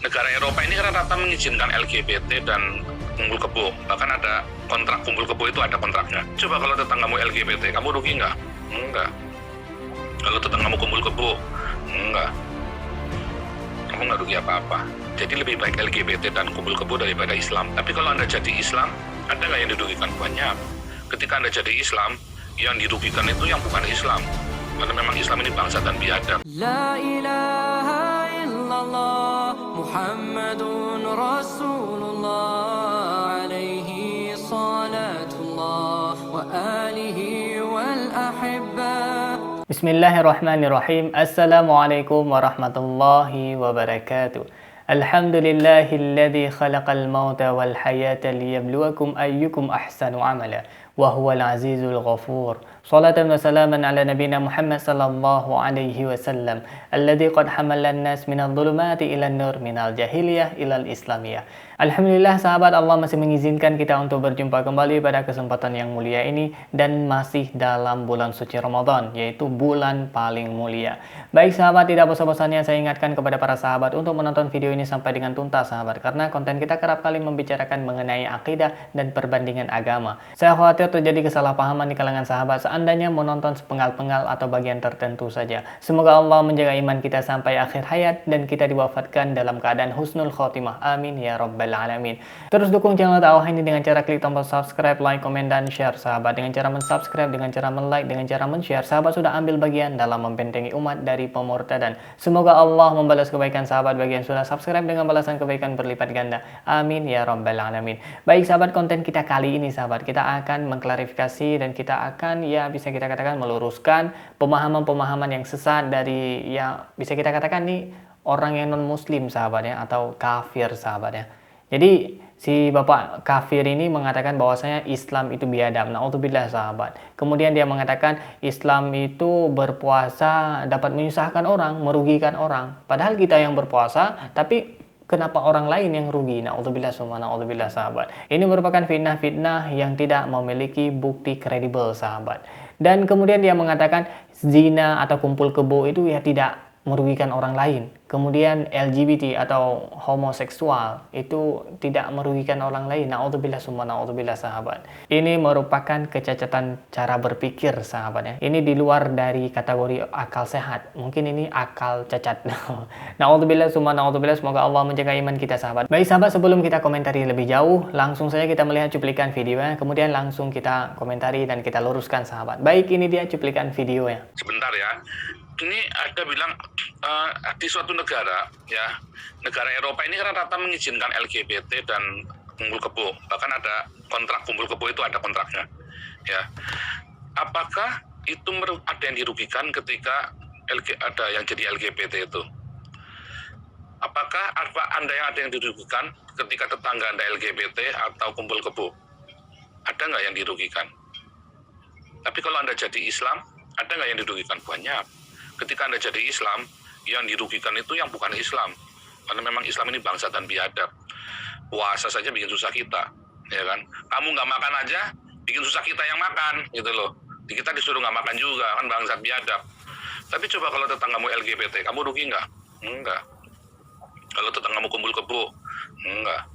negara Eropa ini kan rata mengizinkan LGBT dan kumpul kebo. Bahkan ada kontrak kumpul kebo, itu ada kontraknya. Coba kalau tetanggamu LGBT, kamu rugi nggak? Enggak. Kalau tetanggamu kumpul kebo, enggak. Kamu nggak rugi apa-apa. Jadi lebih baik LGBT dan kumpul kebo daripada Islam. Tapi kalau Anda jadi Islam, ada nggak yang dirugikan? Banyak. Ketika Anda jadi Islam, yang dirugikan itu yang bukan Islam. Karena memang Islam ini bangsa dan biadab. La ilaha illallah Muhammadun Rasulullah alaihi salatullah wa alihi wal ahibba. Bismillahirrahmanirrahim. Assalamualaikum warahmatullahi wabarakatuh. Alhamdulillahilladzi khalaqal mauta wal hayata liyabluwakum ayyukum ahsanu amala wa huwal azizul ghafur. Salatan wa salaman ala nabiyina Muhammad sallallahu alaihi wasallam alladzi qad hamalan nas minadh dhulumati ilan nur minal jahiliyah ilal islamiyah. Alhamdulillah sahabat, Allah masih mengizinkan kita untuk berjumpa kembali pada kesempatan yang mulia ini dan masih dalam bulan suci Ramadan, yaitu bulan paling mulia. Baik sahabat, tidak bosan-bosannya saya ingatkan kepada para sahabat untuk menonton video ini sampai dengan tuntas sahabat, karena konten kita kerap kali membicarakan mengenai akidah dan perbandingan agama. Saya khawatir terjadi kesalahpahaman di kalangan sahabat seandainya menonton sepenggal-penggal atau bagian tertentu saja. Semoga Allah menjaga iman kita sampai akhir hayat dan kita diwafatkan dalam keadaan husnul khotimah. Amin ya rabbal alamin. Terus dukung channel dakwah ini dengan cara klik tombol subscribe, like, komen, dan share sahabat. Dengan cara mensubscribe, dengan cara men-like, dengan cara men-share, sahabat sudah ambil bagian dalam membentengi umat dari pemurtadan. Semoga Allah membalas kebaikan sahabat bagi yang sudah subscribe dengan balasan kebaikan berlipat ganda. Amin ya rabbal alamin. Baik sahabat, konten kita kali ini sahabat, kita akan mengklarifikasi dan kita akan bisa kita katakan meluruskan pemahaman-pemahaman yang sesat dari bisa kita katakan nih orang yang non muslim sahabat ya, atau kafir sahabat ya. Jadi si bapak kafir ini mengatakan bahwasanya Islam itu biadab. Na'udzubillah sahabat. Kemudian dia mengatakan Islam itu berpuasa dapat menyusahkan orang, merugikan orang. Padahal kita yang berpuasa, tapi kenapa orang lain yang rugi? Na'udzubillah summa na'udzubillah sahabat. Ini merupakan fitnah-fitnah yang tidak memiliki bukti kredibel sahabat. Dan kemudian dia mengatakan zina atau kumpul kebo itu tidak merugikan orang lain. Kemudian LGBT atau homoseksual itu tidak merugikan orang lain. Na'udzubillah summa na'udzubillah sahabat. Ini merupakan kecacatan cara berpikir sahabat ya. Ini di luar dari kategori akal sehat. Mungkin ini akal cacat. Na'udzubillah summa na'udzubillah. Semoga Allah menjaga iman kita sahabat. Baik sahabat, sebelum kita komentari lebih jauh, langsung saja kita melihat cuplikan videonya. Kemudian langsung kita komentari dan kita luruskan sahabat. Baik, ini dia cuplikan videonya. Sebentar ya. Ini ada bilang di suatu negara ya, negara Eropa ini kan rata mengizinkan LGBT dan kumpul kebo. Bahkan ada kontrak kumpul kebo, itu ada kontraknya ya. Apakah itu ada yang dirugikan ketika ada yang jadi LGBT itu? Apakah Anda yang ada yang dirugikan ketika tetangga Anda LGBT atau kumpul kebo? Ada nggak yang dirugikan? Tapi kalau Anda jadi Islam, ada nggak yang dirugikan? Banyak. Ketika Anda jadi Islam, yang dirugikan itu yang bukan Islam. Karena memang Islam ini bangsa dan biadab. Puasa saja bikin susah kita, ya kan? Kamu nggak makan aja, bikin susah kita yang makan, gitu loh. Kita disuruh nggak makan juga, kan bangsa biadab. Tapi coba kalau tetanggamu LGBT, kamu rugi nggak? Enggak. Kalau tetanggamu kumpul kebo, enggak.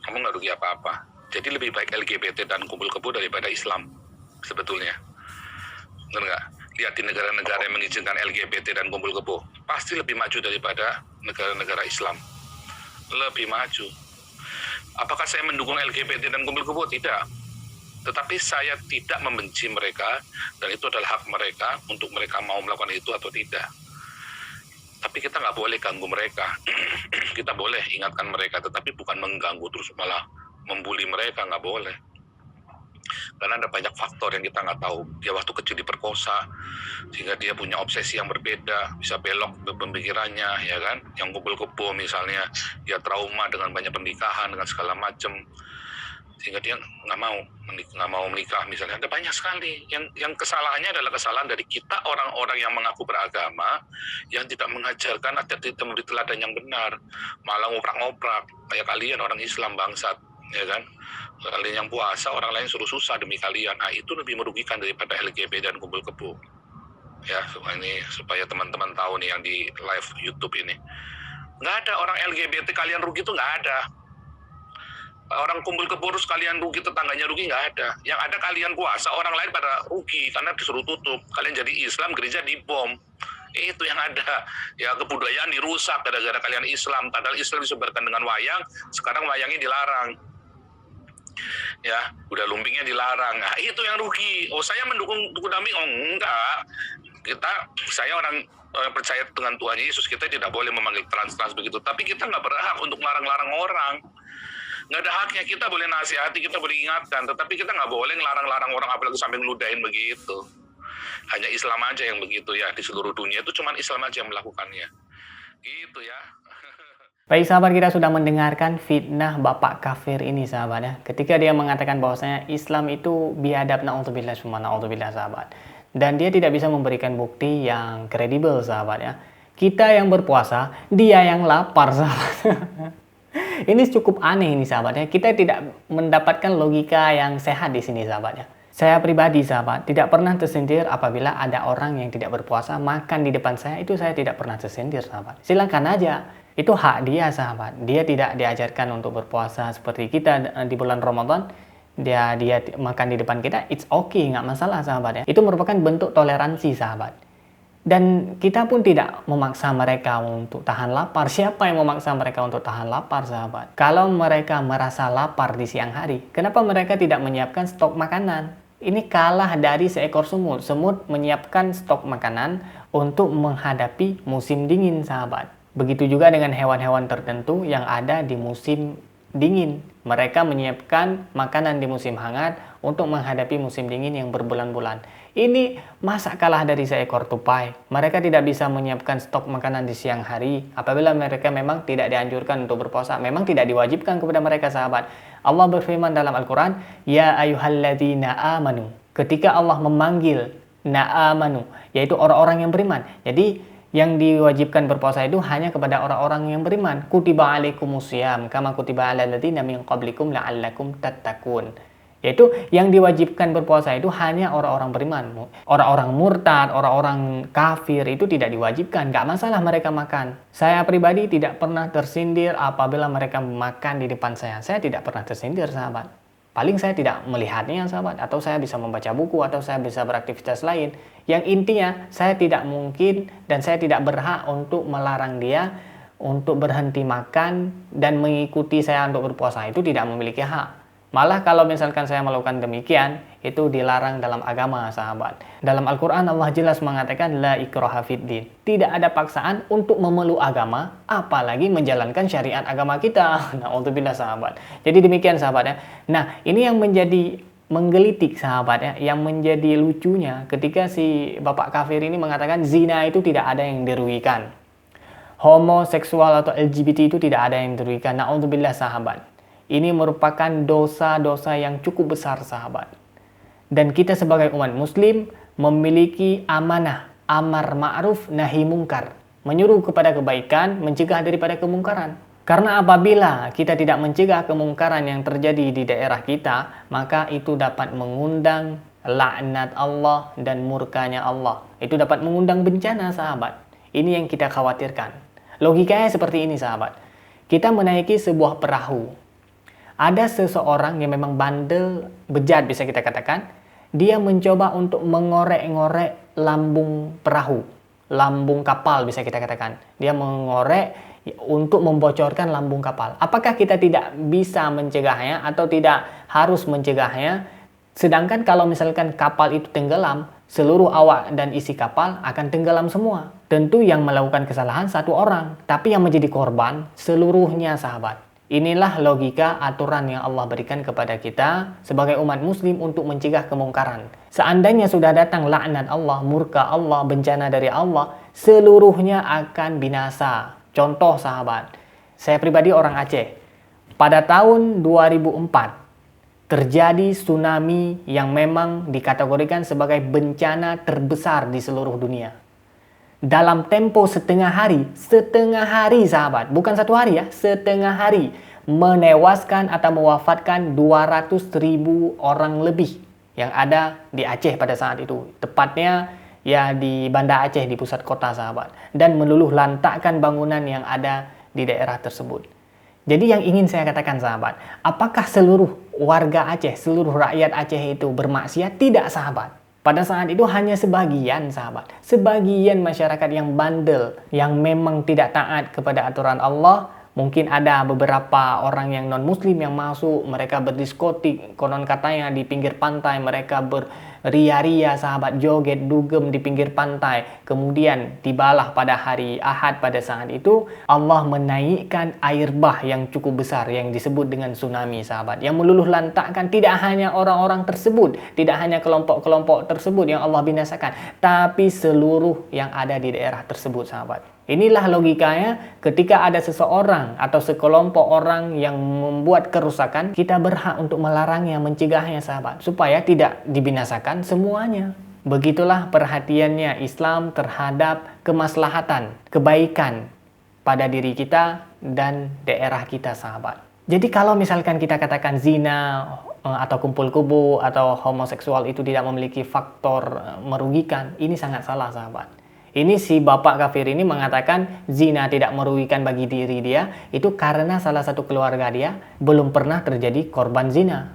Kamu nggak rugi apa-apa. Jadi lebih baik LGBT dan kumpul kebo daripada Islam, sebetulnya. Benar nggak? Lihat di negara-negara yang mengizinkan LGBT dan kumpul kebo, pasti lebih maju daripada negara-negara Islam. Lebih maju. Apakah saya mendukung LGBT dan kumpul kebo? Tidak. Tetapi saya tidak membenci mereka, dan itu adalah hak mereka untuk mereka mau melakukan itu atau tidak. Tapi kita nggak boleh ganggu mereka. Kita boleh ingatkan mereka, tetapi bukan mengganggu terus malah membuli mereka, nggak boleh. Karena ada banyak faktor yang kita nggak tahu. Dia waktu kecil diperkosa, sehingga dia punya obsesi yang berbeda, bisa belok pemikirannya, ya kan? Yang kumpul kebo misalnya, dia trauma dengan banyak pernikahan, dengan segala macam, sehingga dia nggak mau menikah misalnya. Ada banyak sekali. Yang kesalahannya adalah kesalahan dari kita orang-orang yang mengaku beragama, yang tidak mengajarkan atau tidak memberi teladan yang benar, malah ngoprak-ngoprak kayak kalian orang Islam bangsat, ya kan? Kalian yang puasa, orang lain suruh susah demi kalian. Nah, itu lebih merugikan daripada LGBT dan kumpul kebo. Ya, supaya teman-teman tahu nih yang di live YouTube ini. Nggak ada orang LGBT kalian rugi itu nggak ada. Orang kumpul kebo terus kalian rugi, tetangganya rugi, nggak ada. Yang ada kalian puasa, orang lain pada rugi karena disuruh tutup. Kalian jadi Islam, gereja dibom. Itu yang ada. Ya kebudayaan dirusak gara-gara kalian Islam. Padahal Islam disebarkan dengan wayang, sekarang wayangnya dilarang. Ya, udah lumpingnya dilarang. Nah, itu yang rugi. Oh, saya mendukung Nabi? Oh, enggak. Saya orang percaya dengan Tuhan Yesus, kita tidak boleh memanggil trans begitu. Tapi kita nggak berhak untuk melarang-larang orang. Nggak ada haknya. Kita boleh nasihati, kita boleh ingatkan, tetapi kita nggak boleh ngelarang-larang orang, apalagi sampai ngeludahin begitu. Hanya Islam aja yang begitu ya, di seluruh dunia itu cuma Islam aja yang melakukannya. Gitu ya. Baik sahabat, kita sudah mendengarkan fitnah bapak kafir ini sahabat ya. Ketika dia mengatakan bahwasanya Islam itu biadab, na'udzubillah summa na'udzubillah sahabat. Dan dia tidak bisa memberikan bukti yang kredibel sahabat ya. Kita yang berpuasa, dia yang lapar sahabat. Ini cukup aneh ini sahabat ya. Kita tidak mendapatkan logika yang sehat di sini sahabat ya. Saya pribadi sahabat tidak pernah tersindir apabila ada orang yang tidak berpuasa makan di depan saya, itu saya tidak pernah tersindir sahabat. Silakan aja, itu hak dia sahabat. Dia tidak diajarkan untuk berpuasa seperti kita di bulan Ramadan. Dia makan di depan kita, it's okay, nggak masalah sahabat ya. Itu merupakan bentuk toleransi sahabat. Dan kita pun tidak memaksa mereka untuk tahan lapar. Siapa yang memaksa mereka untuk tahan lapar sahabat? Kalau mereka merasa lapar di siang hari, kenapa mereka tidak menyiapkan stok makanan? Ini kalah dari seekor semut. Semut menyiapkan stok makanan untuk menghadapi musim dingin sahabat. Begitu juga dengan hewan-hewan tertentu yang ada di musim dingin. Mereka menyiapkan makanan di musim hangat untuk menghadapi musim dingin yang berbulan-bulan. Ini masa kalah dari seekor tupai. Mereka tidak bisa menyiapkan stok makanan di siang hari apabila mereka memang tidak dianjurkan untuk berpuasa. Memang tidak diwajibkan kepada mereka sahabat. Allah berfirman dalam Al-Quran, Ya ayyuhalladzina amanu. Ketika Allah memanggil na'amanu, yaitu orang-orang yang beriman. Jadi yang diwajibkan berpuasa itu hanya kepada orang-orang yang beriman. Kutiba alaikumusiyam kama kutiba alal ladzina min qablikum la'allakum tattaqun. Yaitu yang diwajibkan berpuasa itu hanya orang-orang beriman. Orang-orang murtad, orang-orang kafir itu tidak diwajibkan. Gak masalah mereka makan. Saya pribadi tidak pernah tersindir apabila mereka makan di depan saya. Saya tidak pernah tersindir sahabat. Paling saya tidak melihatnya sahabat. Atau saya bisa membaca buku, atau saya bisa beraktivitas lain. Yang intinya saya tidak mungkin dan saya tidak berhak untuk melarang dia untuk berhenti makan dan mengikuti saya untuk berpuasa. Itu tidak memiliki hak. Malah kalau misalkan saya melakukan demikian, itu dilarang dalam agama sahabat. Dalam Al-Quran Allah jelas mengatakan la ikraha fiddin. Tidak ada paksaan untuk memeluk agama, apalagi menjalankan syariat agama kita. Na'udzubillah sahabat. Jadi demikian sahabat ya. Nah ini yang menjadi menggelitik sahabat ya. Yang menjadi lucunya ketika si bapak kafir ini mengatakan zina itu tidak ada yang dirugikan. Homoseksual atau LGBT itu tidak ada yang dirugikan. Na'udzubillah sahabat. Ini merupakan dosa-dosa yang cukup besar sahabat. Dan kita sebagai umat muslim memiliki amanah amar ma'ruf nahi mungkar. Menyuruh kepada kebaikan, mencegah daripada kemungkaran. Karena apabila kita tidak mencegah kemungkaran yang terjadi di daerah kita, maka itu dapat mengundang laknat Allah dan murkanya Allah. Itu dapat mengundang bencana sahabat. Ini yang kita khawatirkan. Logikanya seperti ini sahabat. Kita menaiki sebuah perahu. Ada seseorang yang memang bandel, bejat bisa kita katakan. Dia mencoba untuk mengorek-ngorek lambung perahu. Lambung kapal bisa kita katakan. Dia mengorek untuk membocorkan lambung kapal. Apakah kita tidak bisa mencegahnya atau tidak harus mencegahnya? Sedangkan kalau misalkan kapal itu tenggelam, seluruh awak dan isi kapal akan tenggelam semua. Tentu yang melakukan kesalahan satu orang. Tapi yang menjadi korban seluruhnya sahabat. Inilah logika aturan yang Allah berikan kepada kita sebagai umat muslim untuk mencegah kemungkaran. Seandainya sudah datang laknat Allah, murka Allah, bencana dari Allah, seluruhnya akan binasa. Contoh sahabat, saya pribadi orang Aceh. Pada tahun 2004, terjadi tsunami yang memang dikategorikan sebagai bencana terbesar di seluruh dunia. Dalam tempo setengah hari sahabat, bukan satu hari ya, setengah hari, menewaskan atau mewafatkan 200.000 orang lebih yang ada di Aceh pada saat itu. Tepatnya ya di Banda Aceh, di pusat kota sahabat. Dan meluluh lantakkan bangunan yang ada di daerah tersebut. Jadi yang ingin saya katakan sahabat, apakah seluruh warga Aceh, seluruh rakyat Aceh itu bermaksiat? Tidak sahabat. Pada saat itu hanya sebagian sahabat. Sebagian masyarakat yang bandel, yang memang tidak taat kepada aturan Allah. Mungkin ada beberapa orang yang non-muslim yang masuk, mereka berdiskotik, konon katanya di pinggir pantai, mereka beria-ria sahabat, joget, dugem di pinggir pantai. Kemudian tibalah pada hari Ahad pada saat itu, Allah menaikkan air bah yang cukup besar yang disebut dengan tsunami sahabat. Yang meluluh lantakkan tidak hanya orang-orang tersebut, tidak hanya kelompok-kelompok tersebut yang Allah binasakan, tapi seluruh yang ada di daerah tersebut sahabat. Inilah logikanya ketika ada seseorang atau sekelompok orang yang membuat kerusakan, kita berhak untuk melarangnya, mencegahnya sahabat, supaya tidak dibinasakan semuanya. Begitulah perhatiannya Islam terhadap kemaslahatan, kebaikan pada diri kita dan daerah kita sahabat. Jadi kalau misalkan kita katakan zina atau kumpul kebo atau homoseksual itu tidak memiliki faktor merugikan, ini sangat salah sahabat. Ini si bapak kafir ini mengatakan zina tidak merugikan bagi diri dia, itu karena salah satu keluarga dia belum pernah terjadi korban zina.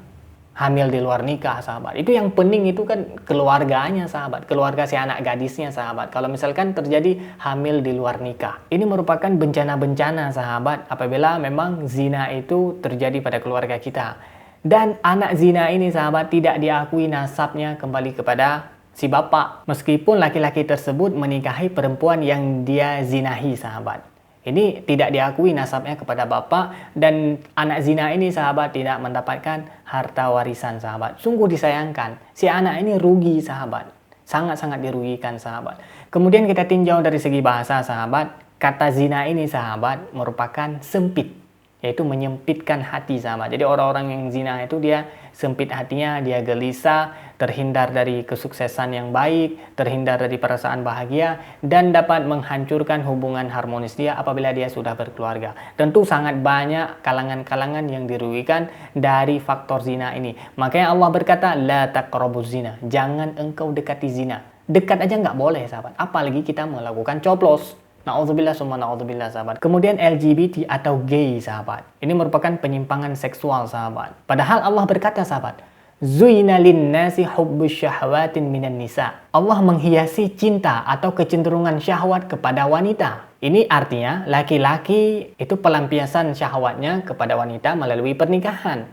Hamil di luar nikah sahabat. Itu yang pening itu kan keluarganya sahabat, keluarga si anak gadisnya sahabat. Kalau misalkan terjadi hamil di luar nikah, ini merupakan bencana-bencana sahabat apabila memang zina itu terjadi pada keluarga kita. Dan anak zina ini sahabat tidak diakui nasabnya kembali kepada si bapak, meskipun laki-laki tersebut menikahi perempuan yang dia zinahi sahabat. Ini tidak diakui nasabnya kepada bapak, dan anak zina ini sahabat tidak mendapatkan harta warisan sahabat. Sungguh disayangkan, si anak ini rugi sahabat, sangat-sangat dirugikan sahabat. Kemudian kita tinjau dari segi bahasa sahabat, kata zina ini sahabat merupakan sempit, yaitu menyempitkan hati sahabat. Jadi orang-orang yang zina itu dia sempit hatinya, dia gelisah, terhindar dari kesuksesan yang baik, terhindar dari perasaan bahagia, dan dapat menghancurkan hubungan harmonis dia apabila dia sudah berkeluarga. Tentu sangat banyak kalangan-kalangan yang dirugikan dari faktor zina ini. Makanya Allah berkata, la taqrabuz zina, jangan engkau dekati zina. Dekat aja nggak boleh sahabat, apalagi kita melakukan coblos. Na'udzubillah summa na'udzubillah sahabat. Kemudian LGBT atau gay sahabat, ini merupakan penyimpangan seksual sahabat. Padahal Allah berkata sahabat, Zuyina linnasi hubbus syahwatin minan nisa. Allah menghiasi cinta atau kecenderungan syahwat kepada wanita. Ini artinya laki-laki itu pelampiasan syahwatnya kepada wanita melalui pernikahan.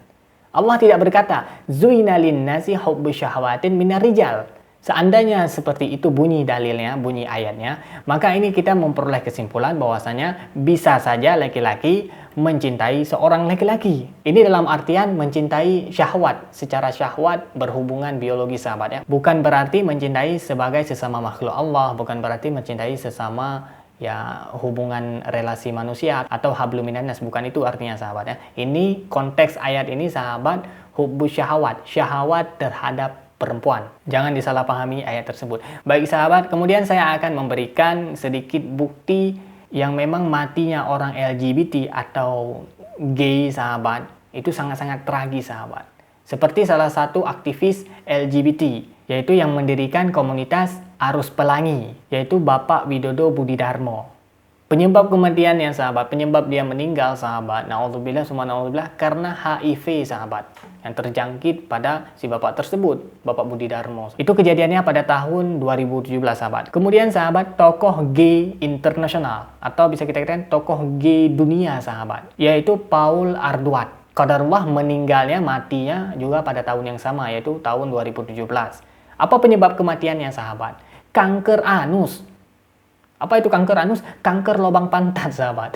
Allah tidak berkata Zuyina linnasi hubbus syahwatin minar rijal. Seandainya seperti itu bunyi dalilnya, bunyi ayatnya, maka ini kita memperoleh kesimpulan bahwasanya bisa saja laki-laki mencintai seorang laki-laki. Ini dalam artian mencintai syahwat, secara syahwat berhubungan biologi sahabat ya. Bukan berarti mencintai sebagai sesama makhluk Allah, bukan berarti mencintai sesama ya hubungan relasi manusia atau hablum minan nas, bukan itu artinya sahabat ya. Ini konteks ayat ini sahabat hubbus syahwat, syahwat terhadap perempuan. Jangan disalahpahami ayat tersebut. Baik sahabat, kemudian saya akan memberikan sedikit bukti yang memang matinya orang LGBT atau gay sahabat itu sangat-sangat tragis sahabat. Seperti salah satu aktivis LGBT, yaitu yang mendirikan komunitas Arus Pelangi, yaitu Bapak Widodo Budidarmo. Penyebab kematiannya sahabat, penyebab dia meninggal sahabat, na'udzubillah summa na'udzubillah, karena HIV sahabat yang terjangkit pada si bapak tersebut, Bapak Budidarmo. Itu kejadiannya pada tahun 2017 sahabat. Kemudian sahabat, tokoh gay internasional atau bisa kita katakan tokoh gay dunia sahabat, yaitu Paul Arduat. Qadarullah meninggalnya, matinya juga pada tahun yang sama, yaitu tahun 2017. Apa penyebab kematiannya sahabat? Kanker anus. Apa itu kanker anus? Kanker lubang pantat sahabat.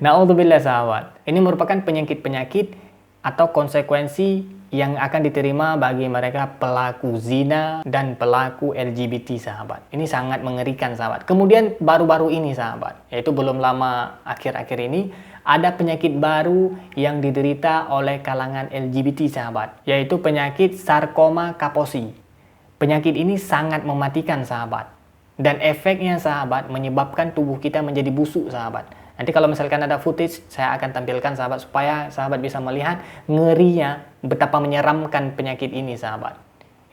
Na'udzubillah sahabat. Ini merupakan penyakit-penyakit atau konsekuensi yang akan diterima bagi mereka pelaku zina dan pelaku LGBT sahabat. Ini sangat mengerikan sahabat. Kemudian baru-baru ini sahabat, yaitu belum lama akhir-akhir ini, ada penyakit baru yang diderita oleh kalangan LGBT sahabat, yaitu penyakit sarkoma Kaposi. Penyakit ini sangat mematikan sahabat. Dan efeknya sahabat menyebabkan tubuh kita menjadi busuk sahabat. Nanti kalau misalkan ada footage saya akan tampilkan sahabat supaya sahabat bisa melihat ngerinya betapa menyeramkan penyakit ini sahabat.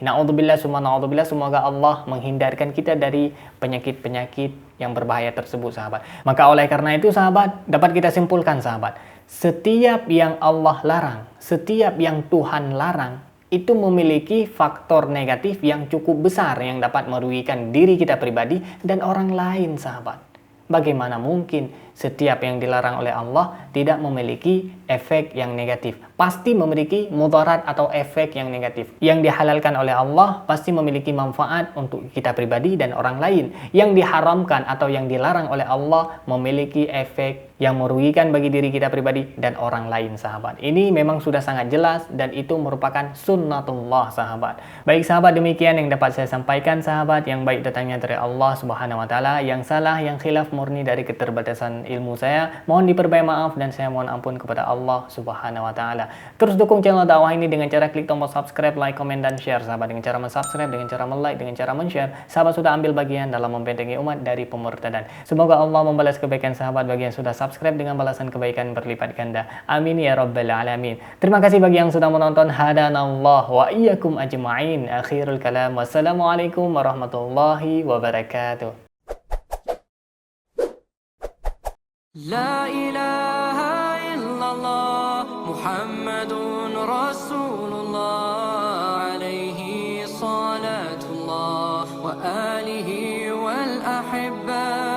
Na'udzubillah, summa na'udzubillah, semoga Allah menghindarkan kita dari penyakit-penyakit yang berbahaya tersebut, sahabat. Maka oleh karena itu, sahabat, dapat kita simpulkan, sahabat, setiap yang Allah larang, setiap yang Tuhan larang, itu memiliki faktor negatif yang cukup besar yang dapat merugikan diri kita pribadi dan orang lain, sahabat. Bagaimana mungkin setiap yang dilarang oleh Allah tidak memiliki efek yang negatif? Pasti memiliki mudarat atau efek yang negatif. Yang dihalalkan oleh Allah pasti memiliki manfaat untuk kita pribadi dan orang lain. Yang diharamkan atau yang dilarang oleh Allah memiliki efek yang merugikan bagi diri kita pribadi dan orang lain, sahabat. Ini memang sudah sangat jelas dan itu merupakan sunnatullah, sahabat. Baik, sahabat, demikian yang dapat saya sampaikan, sahabat. Yang baik datangnya dari Allah Subhanahu wa taala, yang salah, yang khilaf murni dari keterbatasan ilmu saya. Mohon diperbaiki, maaf, dan saya mohon ampun kepada Allah Subhanahu wa taala. Terus dukung channel dakwah ini dengan cara klik tombol subscribe, like, komen, dan share, sahabat. Dengan cara subscribe, dengan cara like, dengan cara share, sahabat sudah ambil bagian dalam membentengi umat dari pemurtadan. Semoga Allah membalas kebaikan sahabat bagi yang sudah subscribe dengan balasan kebaikan berlipat ganda. Amin ya rabbal alamin. Terima kasih bagi yang sudah menonton. Hadanallah wa iyyakum ajma'in. Akhirul kalam. Wassalamualaikum warahmatullahi wabarakatuh. La ilaha illallah Muhammadun Rasulullah alaihi salatullah wa alihi wal ahibba